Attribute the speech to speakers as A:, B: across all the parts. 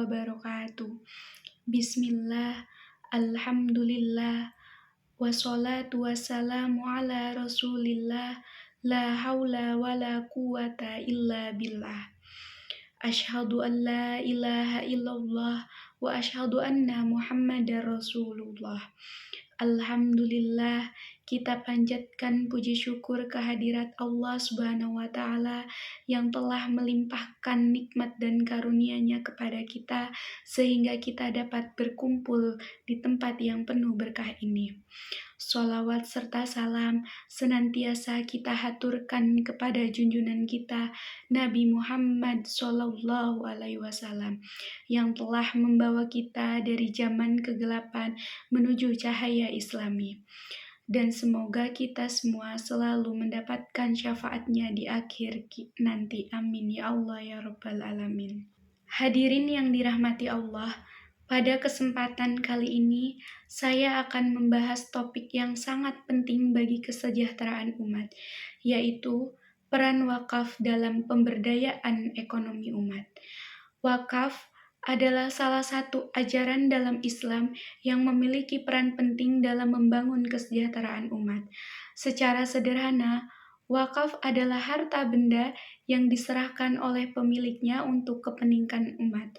A: wabarakatuh. Bismillah, alhamdulillah, wassalatu wassalamu ala rasulillah, la hawla wa la quwata illa billah. Ashhadu an la ilaha illallah wa ashhadu anna muhammadar rasulullah. Alhamdulillah, kita panjatkan puji syukur kehadirat Allah Subhanahu wa Ta'ala yang telah melimpahkan nikmat dan karunia-Nya kepada kita sehingga kita dapat berkumpul di tempat yang penuh berkah ini. Sholawat serta salam senantiasa kita haturkan kepada junjungan kita Nabi Muhammad Sallallahu Alaihi Wasallam yang telah membawa kita dari zaman kegelapan menuju cahaya Islami. Dan semoga kita semua selalu mendapatkan syafaatnya di akhir nanti. Amin ya Allah ya Rabbal Alamin. Hadirin yang dirahmati Allah, pada kesempatan kali ini saya akan membahas topik yang sangat penting bagi kesejahteraan umat, yaitu peran wakaf dalam pemberdayaan ekonomi umat. Wakaf adalah salah satu ajaran dalam Islam yang memiliki peran penting dalam membangun kesejahteraan umat. Secara sederhana, wakaf adalah harta benda yang diserahkan oleh pemiliknya untuk kepentingan umat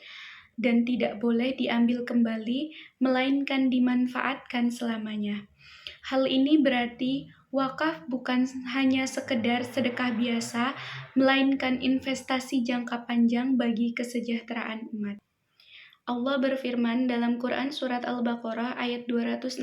A: dan tidak boleh diambil kembali, melainkan dimanfaatkan selamanya. Hal ini berarti wakaf bukan hanya sekedar sedekah biasa, melainkan investasi jangka panjang bagi kesejahteraan umat. Allah berfirman dalam Quran Surat Al-Baqarah ayat 261.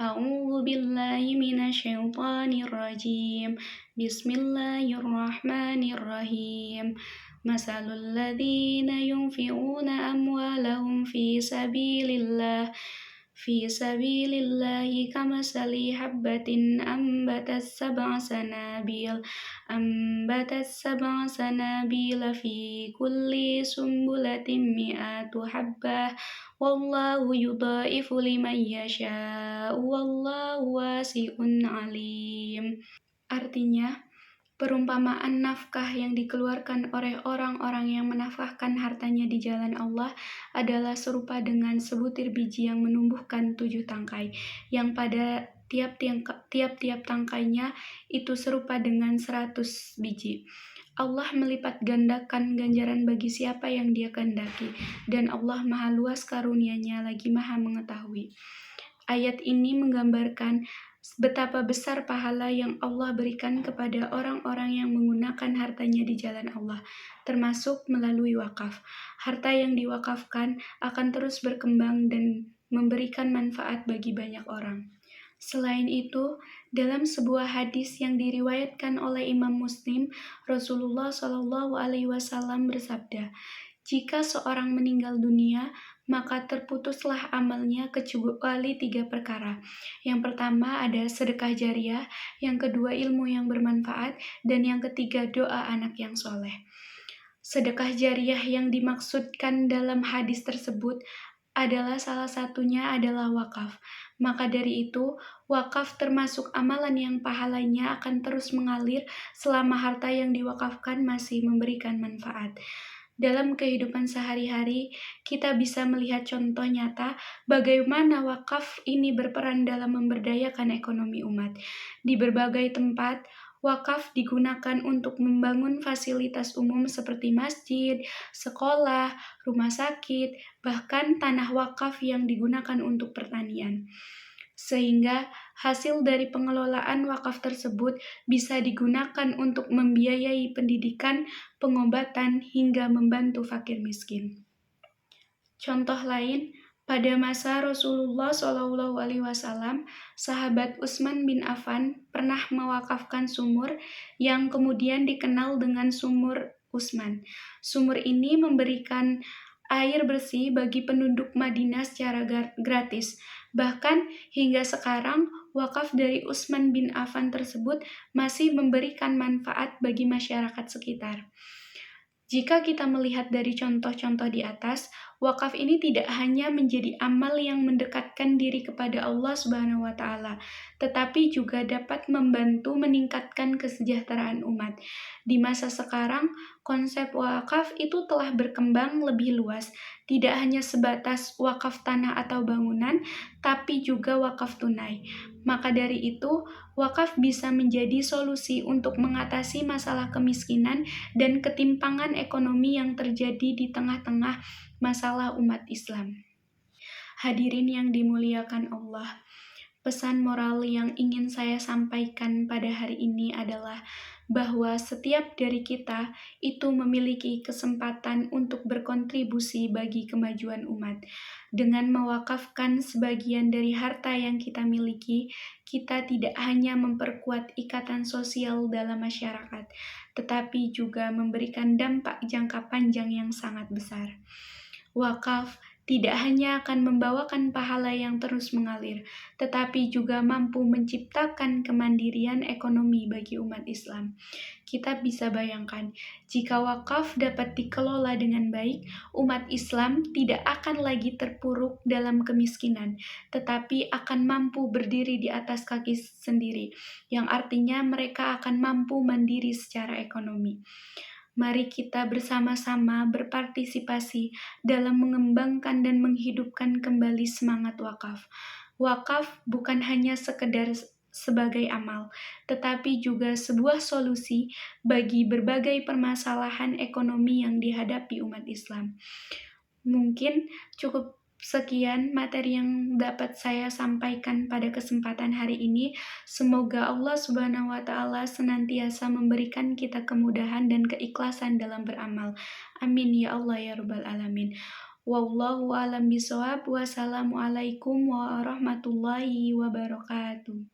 A: A'udzu billahi minasyaitonir rajim. Bismillahirrahmanirrahim. Masalul ladzina yunfiquna amwalahum fi sabilillahi kamasali habbatin ambatat sab'a sanabila fi kulli sumbulatin mi'atu habbah wallahu yudha'ifu liman yasha'u wallahu wasi'un alim. Artinya, perumpamaan nafkah yang dikeluarkan oleh orang-orang yang menafkahkan hartanya di jalan Allah adalah serupa dengan sebutir biji yang menumbuhkan 7 tangkai, yang pada tiap-tiap tangkainya itu serupa dengan 100 biji. Allah melipat gandakan ganjaran bagi siapa yang Dia kehendaki, dan Allah Maha Luas karunia-Nya lagi Maha mengetahui. Ayat ini menggambarkan betapa besar pahala yang Allah berikan kepada orang-orang yang menggunakan hartanya di jalan Allah, termasuk melalui wakaf. Harta yang diwakafkan akan terus berkembang dan memberikan manfaat bagi banyak orang. Selain itu, dalam sebuah hadis yang diriwayatkan oleh Imam Muslim, Rasulullah Shallallahu Alaihi Wasallam bersabda, jika seorang meninggal dunia, maka terputuslah amalnya kecuali 3 perkara. Yang pertama ada sedekah jariah, yang kedua ilmu yang bermanfaat, dan yang ketiga doa anak yang soleh. Sedekah jariah yang dimaksudkan dalam hadis tersebut adalah salah satunya adalah wakaf. Maka dari itu, wakaf termasuk amalan yang pahalanya akan terus mengalir selama harta yang diwakafkan masih memberikan manfaat. Dalam kehidupan sehari-hari, kita bisa melihat contoh nyata bagaimana wakaf ini berperan dalam memberdayakan ekonomi umat. Di berbagai tempat, wakaf digunakan untuk membangun fasilitas umum seperti masjid, sekolah, rumah sakit, bahkan tanah wakaf yang digunakan untuk pertanian. Sehingga hasil dari pengelolaan wakaf tersebut bisa digunakan untuk membiayai pendidikan, pengobatan, hingga membantu fakir miskin. Contoh lain, pada masa Rasulullah SAW, sahabat Utsman bin Affan pernah mewakafkan sumur yang kemudian dikenal dengan sumur Utsman. Sumur ini memberikan air bersih bagi penduduk Madinah secara gratis. Bahkan hingga sekarang, wakaf dari Utsman bin Affan tersebut masih memberikan manfaat bagi masyarakat sekitar. Jika kita melihat dari contoh-contoh di atas, Wakaf ini tidak hanya menjadi amal yang mendekatkan diri kepada Allah Subhanahu wa taala, tetapi juga dapat membantu meningkatkan kesejahteraan umat. Di masa sekarang, konsep wakaf itu telah berkembang lebih luas, tidak hanya sebatas wakaf tanah atau bangunan, tapi juga wakaf tunai. Maka dari itu, wakaf bisa menjadi solusi untuk mengatasi masalah kemiskinan dan ketimpangan ekonomi yang terjadi di tengah-tengah masalah umat Islam. Hadirin yang dimuliakan Allah, pesan moral yang ingin saya sampaikan pada hari ini adalah bahwa setiap dari kita itu memiliki kesempatan untuk berkontribusi bagi kemajuan umat. Dengan mewakafkan sebagian dari harta yang kita miliki, kita tidak hanya memperkuat ikatan sosial dalam masyarakat, tetapi juga memberikan dampak jangka panjang yang sangat besar. Wakaf tidak hanya akan membawakan pahala yang terus mengalir, tetapi juga mampu menciptakan kemandirian ekonomi bagi umat Islam. Kita bisa bayangkan, jika wakaf dapat dikelola dengan baik, umat Islam tidak akan lagi terpuruk dalam kemiskinan, tetapi akan mampu berdiri di atas kaki sendiri, yang artinya mereka akan mampu mandiri secara ekonomi. Mari kita bersama-sama berpartisipasi dalam mengembangkan dan menghidupkan kembali semangat wakaf. Wakaf bukan hanya sekedar sebagai amal, tetapi juga sebuah solusi bagi berbagai permasalahan ekonomi yang dihadapi umat Islam. Mungkin cukup sekian materi yang dapat saya sampaikan pada kesempatan hari ini. Semoga Allah Subhanahu wa taala senantiasa memberikan kita kemudahan dan keikhlasan dalam beramal. Amin ya Allah ya rabbal alamin. Wallahu a'lam bishawab. Wassalamualaikum warahmatullahi wabarakatuh.